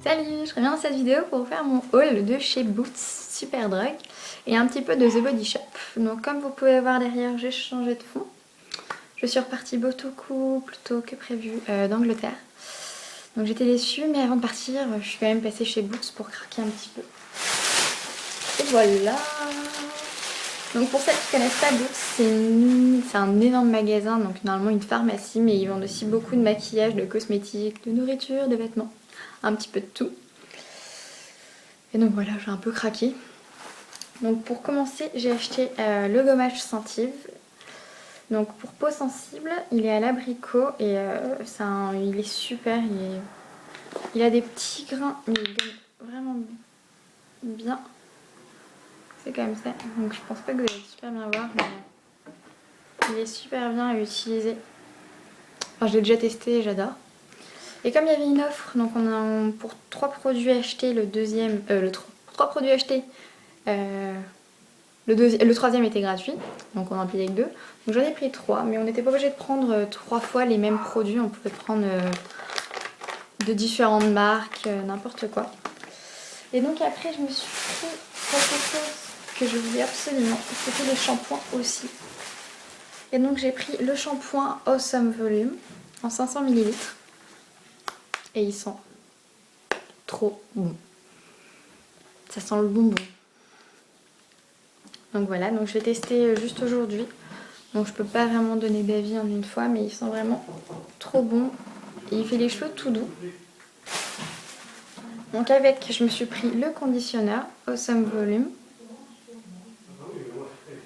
Salut, je reviens dans cette vidéo pour faire mon haul de chez Boots Superdrug et un petit peu de The Body Shop. Donc comme vous pouvez voir derrière, j'ai changé de fond. Je suis repartie beaucoup plus tôt que prévu d'Angleterre. Donc j'étais déçue, mais avant de partir, je suis quand même passée chez Boots pour craquer un petit peu. Et voilà. Donc pour celles qui ne connaissent pas Boots, c'est un énorme magasin, donc normalement une pharmacie, mais ils vendent aussi beaucoup de maquillage, de cosmétiques, de nourriture, de vêtements, un petit peu de tout. Et donc voilà, j'ai un peu craqué. Donc pour commencer, j'ai acheté le gommage sensible. Donc pour peau sensible, il est à l'abricot et il est super. Il a des petits grains, mais il gomme vraiment bien. C'est comme ça. Donc je pense pas que vous allez super bien voir, mais il est super bien à utiliser. Enfin, j'ai déjà testé et j'adore. Et comme il y avait une offre, donc pour 3 produits achetés, le deuxième, 3 produits achetés, le troisième était gratuit, donc on en payait que 2. Donc j'en ai pris 3, mais on n'était pas obligé de prendre 3 fois les mêmes produits, on pouvait prendre de différentes marques, n'importe quoi. Et donc après je me suis pris quelque chose que je voulais absolument, c'était les shampoings aussi. Et donc j'ai pris le shampoing Awesome Volume en 500 ml. Et ils sont trop bons. Ça sent le bonbon. Donc voilà, donc je vais tester juste aujourd'hui. Donc je peux pas vraiment donner d'avis en une fois, mais ils sont vraiment trop bons. Et il fait les cheveux tout doux. Donc avec, je me suis pris le conditionneur Awesome Volume.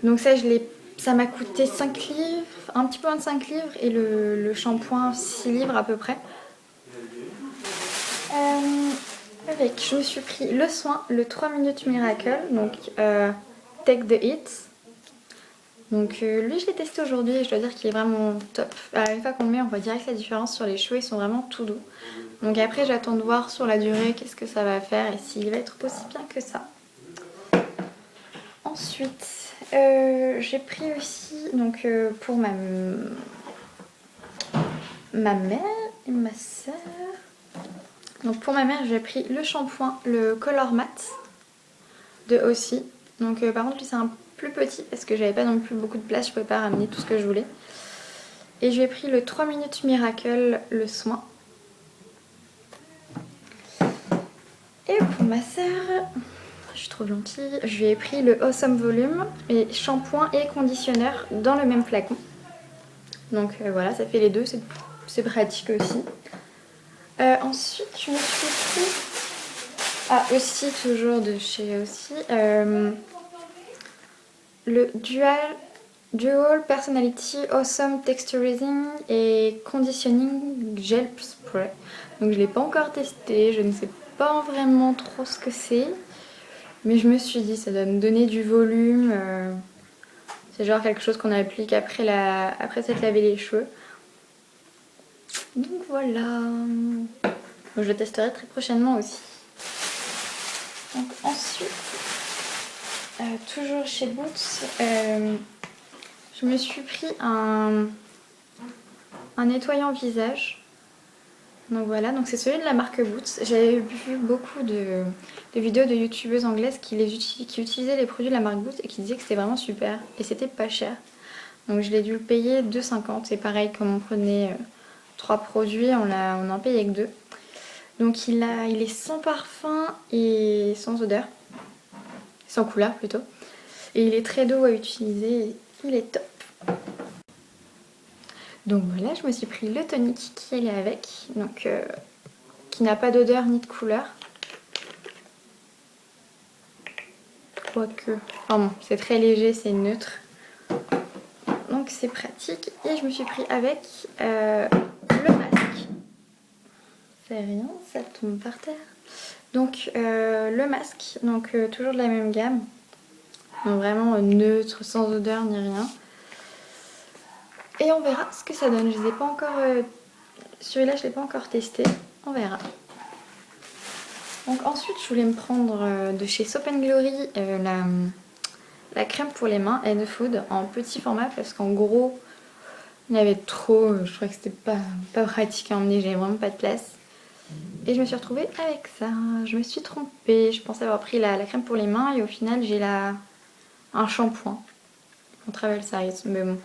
Donc ça m'a coûté 5 livres, un petit peu moins de 5 livres. Et le shampoing 6 livres à peu près. Avec, je me suis pris le soin, le 3 minutes Miracle, donc Take the Hit. Donc lui je l'ai testé aujourd'hui et je dois dire qu'il est vraiment top. Une fois qu'on le met, on voit direct la différence sur les cheveux, ils sont vraiment tout doux. Donc après j'attends de voir sur la durée qu'est-ce que ça va faire et s'il va être aussi bien que ça. Ensuite j'ai pris aussi donc pour ma mère et ma soeur. Donc pour ma mère j'ai pris le shampoing, le Color Matte de Aussie. Donc par contre lui c'est un plus petit parce que j'avais pas non plus beaucoup de place, je pouvais pas ramener tout ce que je voulais. Et j'ai pris le 3 minutes Miracle, le soin. Et pour ma sœur, je suis trop gentille, je lui ai pris le Awesome Volume et shampoing et conditionneur dans le même flacon. Donc voilà, ça fait les deux, c'est pratique aussi. Ensuite, je me suis pris, aussi toujours de chez aussi, le Dual Personality Awesome Texturizing et Conditioning Gel Spray. Donc je ne l'ai pas encore testé, je ne sais pas vraiment trop ce que c'est. Mais je me suis dit ça doit me donner du volume. C'est genre quelque chose qu'on applique après s'être lavé les cheveux. Donc voilà. Donc, je le testerai très prochainement aussi. Donc ensuite, toujours chez Boots, je me suis pris un nettoyant visage. Donc voilà, donc c'est celui de la marque Boots. J'avais vu beaucoup de vidéos de youtubeuses anglaises qui utilisaient les produits de la marque Boots et qui disaient que c'était vraiment super et c'était pas cher. Donc je l'ai dû le payer 2,50 et pareil comme on prenait 3 produits, on en payait que 2. Donc il est sans parfum et sans odeur, sans couleur plutôt. Et il est très doux à utiliser, il est top. Donc voilà, je me suis pris le tonic qui allait avec, donc qui n'a pas d'odeur ni de couleur. Quoique, enfin bon, c'est très léger, c'est neutre. Donc c'est pratique. Et je me suis pris avec le masque. C'est rien, ça tombe par terre. Donc le masque, donc toujours de la même gamme. Donc vraiment neutre, sans odeur ni rien. Et on verra ce que ça donne. Je les ai pas encore. Celui-là, je l'ai pas encore testé. On verra. Donc ensuite, je voulais me prendre de chez Soap & Glory la crème pour les mains Hand Food en petit format parce qu'en gros, il y avait trop. Je trouvais que c'était pas pratique à emmener. J'avais vraiment pas de place. Et je me suis retrouvée avec ça. Je me suis trompée. Je pensais avoir pris la crème pour les mains et au final j'ai un shampoing en travel size. Mais bon.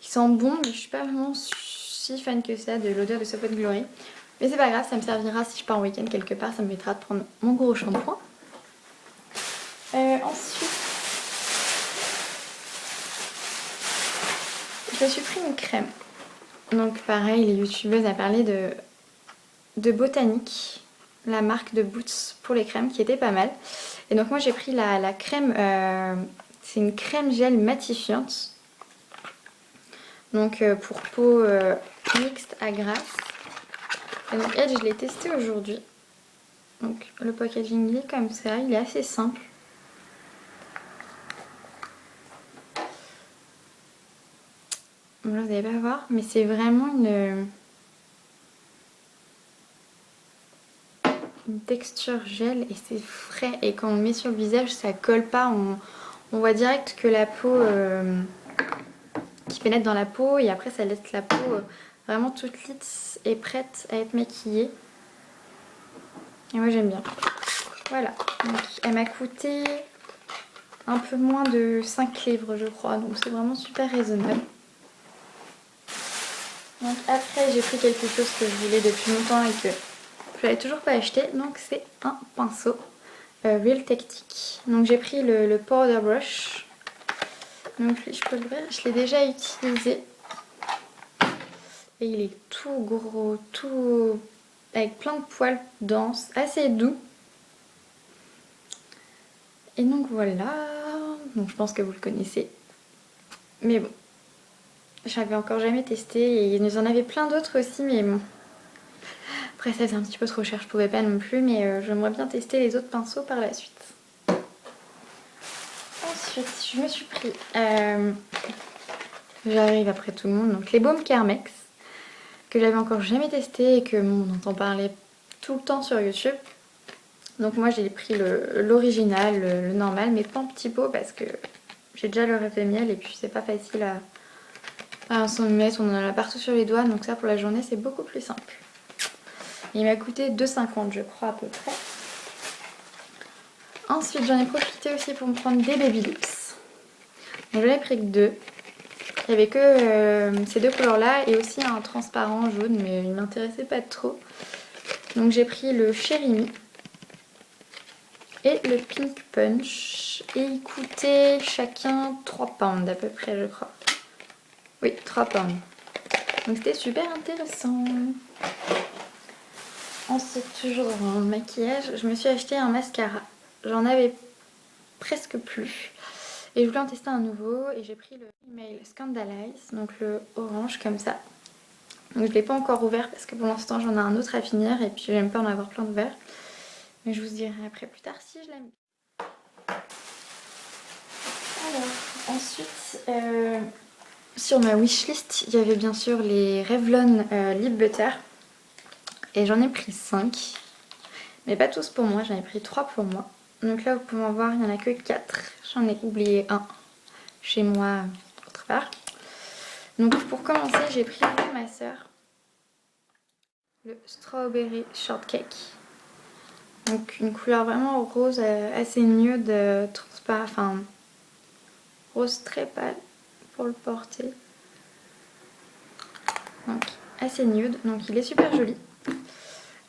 Il sent bon, mais je suis pas vraiment si fan que ça de l'odeur de Soap & Glory. Mais c'est pas grave, ça me servira si je pars en week-end quelque part. Ça me mettra de prendre mon gros shampoing. Ensuite, je me suis pris une crème. Donc pareil, les youtubeuses a parlé de Botanique, la marque de Boots pour les crèmes qui était pas mal. Et donc moi j'ai pris la crème, c'est une crème gel matifiante. Donc pour peau mixte à grasse. Et donc elle, je l'ai testée aujourd'hui. Donc le packaging il est comme ça, il est assez simple. Bon, là vous n'allez pas voir, mais c'est vraiment une texture gel et c'est frais. Et quand on le met sur le visage, ça colle pas. On voit direct que la peau qui pénètre dans la peau et après ça laisse la peau vraiment toute lisse et prête à être maquillée. Et moi j'aime bien. Voilà, donc elle m'a coûté un peu moins de 5 livres je crois, donc c'est vraiment super raisonnable. Donc après j'ai pris quelque chose que je voulais depuis longtemps et que je n'avais toujours pas acheté, donc c'est un pinceau Real Technique. Donc j'ai pris le Powder Brush. Donc lui, je peux l'ouvrir, je l'ai déjà utilisé. Et il est tout gros, tout avec plein de poils denses, assez doux. Et donc voilà, donc je pense que vous le connaissez. Mais bon, j'avais encore jamais testé et il y en avait plein d'autres aussi, mais bon. Après ça c'est un petit peu trop cher, je pouvais pas non plus, mais j'aimerais bien tester les autres pinceaux par la suite. Ensuite, je me suis pris, j'arrive après tout le monde, donc les baumes Carmex, que j'avais encore jamais testé et que bon, on entend parler tout le temps sur YouTube. Donc moi j'ai pris l'original, le normal, mais pas en petit pot parce que j'ai déjà le rêve de miel et puis c'est pas facile à s'en mettre, on en a partout sur les doigts, donc ça pour la journée c'est beaucoup plus simple. Il m'a coûté 2,50 je crois à peu près. Ensuite j'en ai profité aussi pour me prendre des Baby Lips. Donc j'en ai pris que deux. Il n'y avait que ces deux couleurs là et aussi un transparent jaune mais il m'intéressait pas trop. Donc j'ai pris le Cherry Me et le Pink Punch et ils coûtaient chacun 3 pounds à peu près je crois. Oui, 3 pounds. Donc c'était super intéressant. Ensuite, toujours dans le maquillage, je me suis acheté un mascara. J'en avais presque plus. Et je voulais en tester un nouveau et j'ai pris le Email Scandalize, donc le orange comme ça. Donc je ne l'ai pas encore ouvert parce que pour l'instant j'en ai un autre à finir et puis j'aime pas en avoir plein d'ouverts. Mais je vous dirai après plus tard si je l'aime. Alors, ensuite, sur ma wishlist, il y avait bien sûr les Revlon Lip Butter. Et j'en ai pris 5. Mais pas tous pour moi, j'en ai pris 3 pour moi. Donc là, vous pouvez en voir, il n'y en a que 4. J'en ai oublié un chez moi, autre part. Donc pour commencer, j'ai pris pour ma soeur le Strawberry Shortcake. Donc une couleur vraiment rose, assez nude, transparent, enfin rose très pâle pour le porter. Donc assez nude, donc il est super joli.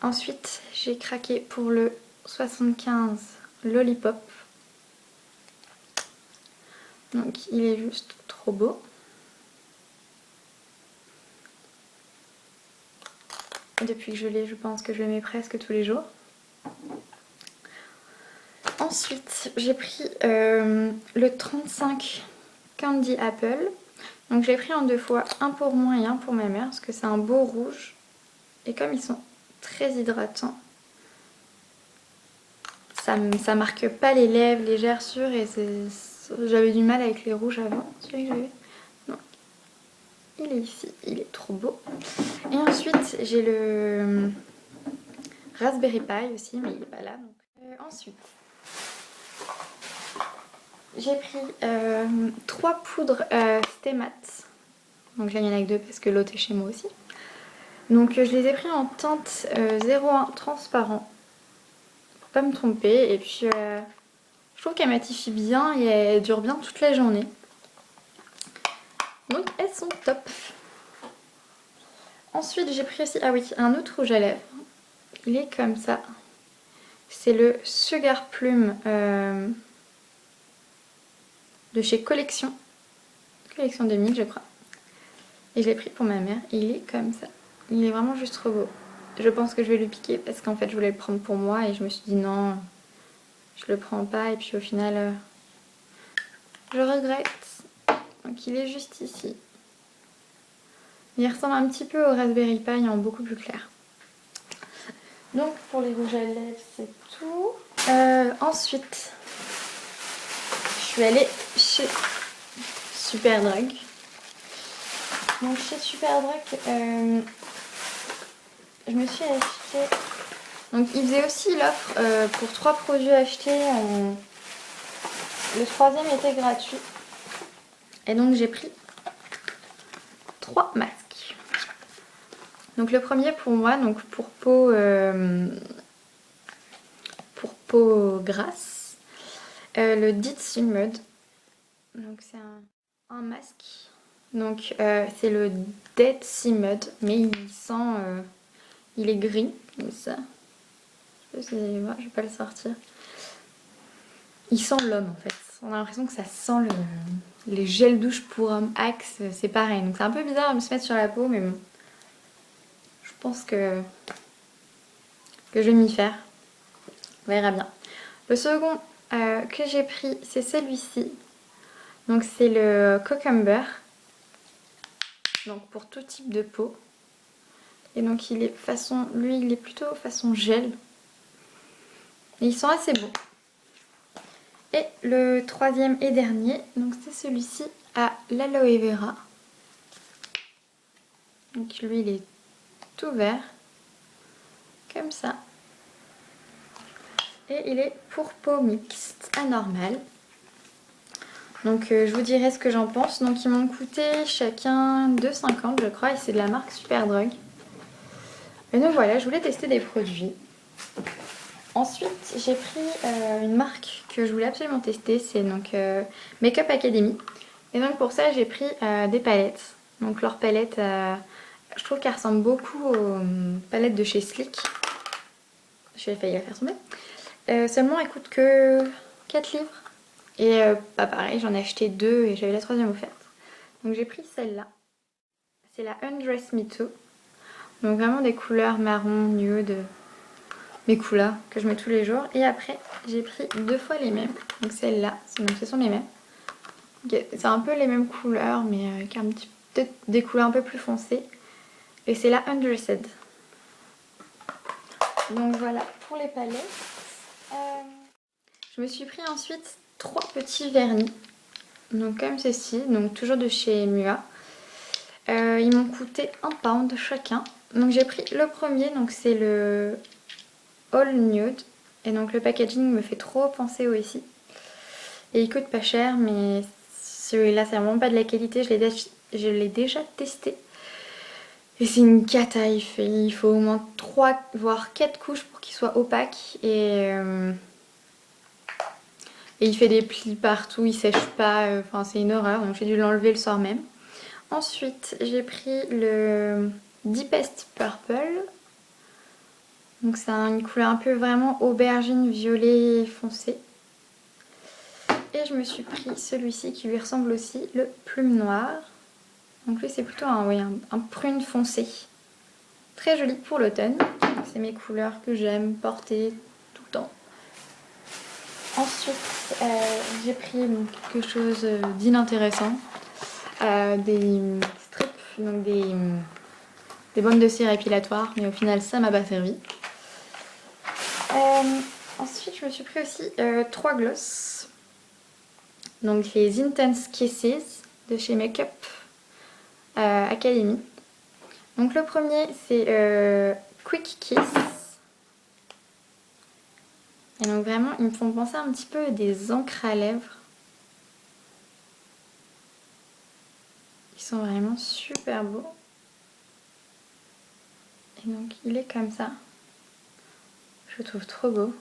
Ensuite, j'ai craqué pour le 75 Lollipop. Donc il est juste trop beau. Depuis que je l'ai, je pense que je le mets presque tous les jours. Ensuite, j'ai pris le 35 Candy Apple. Donc j'ai pris en 2 fois, un pour moi et un pour ma mère, parce que c'est un beau rouge. Et comme ils sont très hydratants, ça marque pas les lèvres, les gerçures, et j'avais du mal avec les rouges avant, celui que j'avais. Non, il est ici, il est trop beau. Et ensuite, j'ai le Raspberry Pi aussi, mais il est pas là. Donc. Ensuite, j'ai pris 3 poudres Stay Matte. Donc là, il y en a que 2 parce que l'autre est chez moi aussi. Donc je les ai pris en teinte 01 transparent. Pour pas me tromper. Et puis je trouve qu'elle matifie bien et elle dure bien toute la journée. Donc elles sont top. Ensuite j'ai pris aussi, ah oui, un autre rouge à lèvres. Il est comme ça. C'est le Sugar Plume de chez Collection. Collection 2000 je crois. Et je l'ai pris pour ma mère. Et il est comme ça. Il est vraiment juste trop beau. Je pense que je vais le piquer parce qu'en fait je voulais le prendre pour moi. Et je me suis dit non, je le prends pas. Et puis au final, je regrette. Donc il est juste ici. Il ressemble un petit peu au Raspberry Pi en beaucoup plus clair. Donc pour les rouges à lèvres c'est tout. Ensuite, je suis allée chez Superdrug. Donc chez Superdrug, je me suis acheté... Donc ils faisaient aussi l'offre pour 3 produits achetés. Le 3e était gratuit. Et donc j'ai pris 3 masques. Donc le premier pour moi, donc pour peau grasse, le Ditzy Mud. Donc c'est un masque. Donc c'est le Dead Sea Mud, mais il sent, il est gris comme ça. Je sais pas si vous allez voir, je vais pas le sortir. Il sent l'homme en fait. On a l'impression que ça sent les gels douche pour homme Axe, c'est pareil. Donc c'est un peu bizarre de se mettre sur la peau, mais bon. Je pense que je vais m'y faire. On verra bien. Le second que j'ai pris, c'est celui-ci. Donc c'est le Cucumber. Donc pour tout type de peau. Et donc il est façon, lui il est plutôt façon gel. Et ils sont assez beaux. Et le 3e et dernier, donc c'est celui-ci à l'aloe vera. Donc lui il est tout vert. Comme ça. Et il est pour peau mixte anormale. Donc je vous dirai ce que j'en pense. Donc ils m'ont coûté chacun 2,50 je crois. Et c'est de la marque Superdrug. Et donc voilà, je voulais tester des produits. Ensuite j'ai pris une marque que je voulais absolument tester. C'est donc Make-up Academy. Et donc pour ça j'ai pris des palettes. Donc leurs palettes, je trouve qu'elles ressemblent beaucoup aux palettes de chez Sleek. J'ai failli la faire tomber. Seulement elle coûte que 4 livres. Et pas pareil, j'en ai acheté 2 et j'avais la 3e offerte. Donc j'ai pris celle-là. C'est la Undress Me Too. Donc vraiment des couleurs marron, nude, mes couleurs que je mets tous les jours. Et après j'ai pris 2 fois les mêmes. Donc celle-là, donc ce sont les mêmes. C'est un peu les mêmes couleurs mais avec un petit peut-être des couleurs un peu plus foncées. Et c'est la Undressed. Donc voilà pour les palettes. Je me suis pris ensuite 3 petits vernis. Donc comme ceci, donc toujours de chez Mua. Ils m'ont coûté 1 pound chacun. Donc j'ai pris le premier, donc c'est le All Nude. Et donc le packaging me fait trop penser au ici. Et il coûte pas cher, mais celui-là c'est vraiment pas de la qualité, je l'ai déjà testé. Et c'est une cata, il faut au moins 3 voire 4 couches pour qu'il soit opaque. Et il fait des plis partout, il sèche pas, enfin c'est une horreur, donc j'ai dû l'enlever le soir même. Ensuite j'ai pris le Deepest Purple. Donc c'est une couleur un peu vraiment aubergine violet foncé. Et je me suis pris celui-ci qui lui ressemble aussi, le Plume Noir. Donc lui c'est plutôt un prune foncé. Très joli pour l'automne. C'est mes couleurs que j'aime porter tout le temps. Ensuite j'ai pris quelque chose d'inintéressant. Des strips, donc des bandes de cire épilatoires, mais au final ça m'a pas servi. Ensuite je me suis pris aussi 3 gloss. Donc les Intense Kisses de chez Makeup Academy. Donc le premier c'est Quick Kiss. Et donc vraiment ils me font penser un petit peu à des encres à lèvres. Ils sont vraiment super beaux. Et donc il est comme ça. Je le trouve trop beau.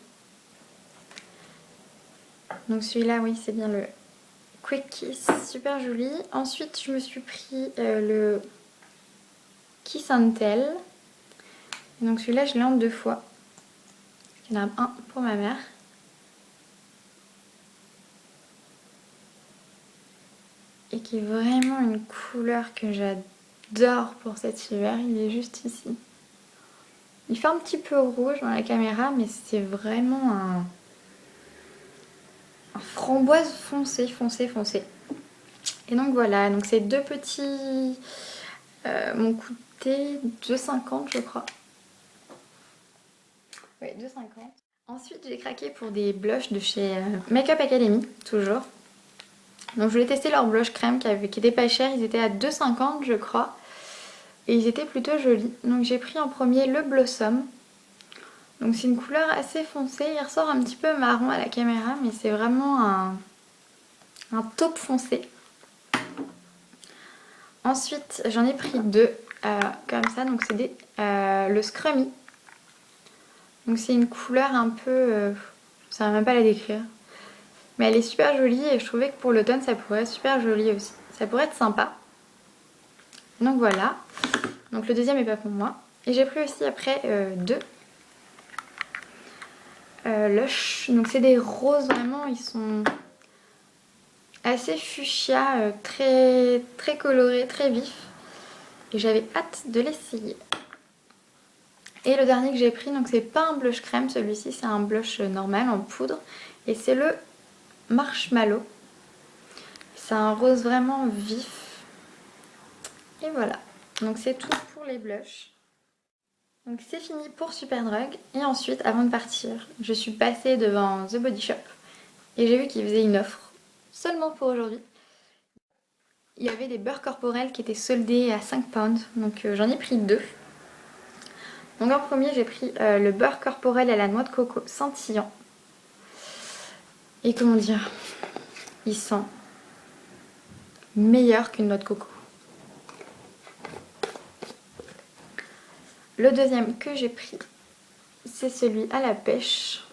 Donc celui-là, oui, c'est bien le Quick Kiss, super joli. Ensuite, je me suis pris le Kiss and Tell. Et donc celui-là, je l'ai en 2 fois. Il y en a un pour ma mère. Et qui est vraiment une couleur que j'adore pour cet hiver. Il est juste ici. Il fait un petit peu rouge dans la caméra, mais c'est vraiment un framboise foncé, foncé, foncé. Et donc voilà, donc ces 2 petits m'ont coûté 2,50 je crois. Oui, 2,50. Ensuite, j'ai craqué pour des blushs de chez Makeup Academy, toujours. Donc je voulais tester leur blush crème qui était pas cher, ils étaient à 2,50 je crois. Et ils étaient plutôt jolis. Donc j'ai pris en premier le Blossom. Donc c'est une couleur assez foncée, il ressort un petit peu marron à la caméra, mais c'est vraiment un taupe foncé. Ensuite j'en ai pris 2 comme ça, donc c'est le Scrummy. Donc c'est une couleur un peu, je ne saurais même pas la décrire. Mais elle est super jolie et je trouvais que pour l'automne ça pourrait être super joli aussi. Ça pourrait être sympa. Donc voilà. Donc le deuxième est pas pour moi. Et j'ai pris aussi après 2 Lush. Donc c'est des roses vraiment, ils sont assez fuchsia, très, très colorés, très vifs. Et j'avais hâte de l'essayer. Et le dernier que j'ai pris, donc c'est pas un blush crème, celui-ci c'est un blush normal en poudre. Et c'est le Marshmallow. C'est un rose vraiment vif. Et voilà. Donc c'est tout pour les blushs. Donc c'est fini pour Superdrug. Et ensuite, avant de partir, je suis passée devant The Body Shop. Et j'ai vu qu'ils faisaient une offre seulement pour aujourd'hui. Il y avait des beurres corporels qui étaient soldés à 5 pounds. Donc j'en ai pris 2. Donc en premier, j'ai pris le beurre corporel à la noix de coco scintillant. Et comment dire, il sent meilleur qu'une noix de coco. Le deuxième que j'ai pris, c'est celui à la pêche.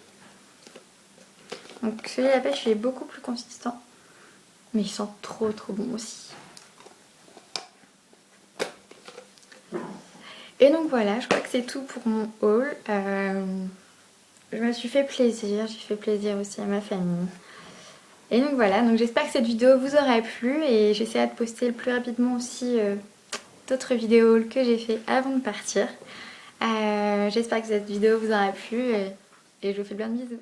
Donc celui à la pêche il est beaucoup plus consistant. Mais il sent trop trop bon aussi. Et donc voilà, je crois que c'est tout pour mon haul. Je me suis fait plaisir, j'ai fait plaisir aussi à ma famille. Et donc voilà, donc j'espère que cette vidéo vous aura plu. Et j'essaierai de poster le plus rapidement aussi d'autres vidéos que j'ai fait avant de partir. J'espère que cette vidéo vous aura plu et je vous fais plein de bisous.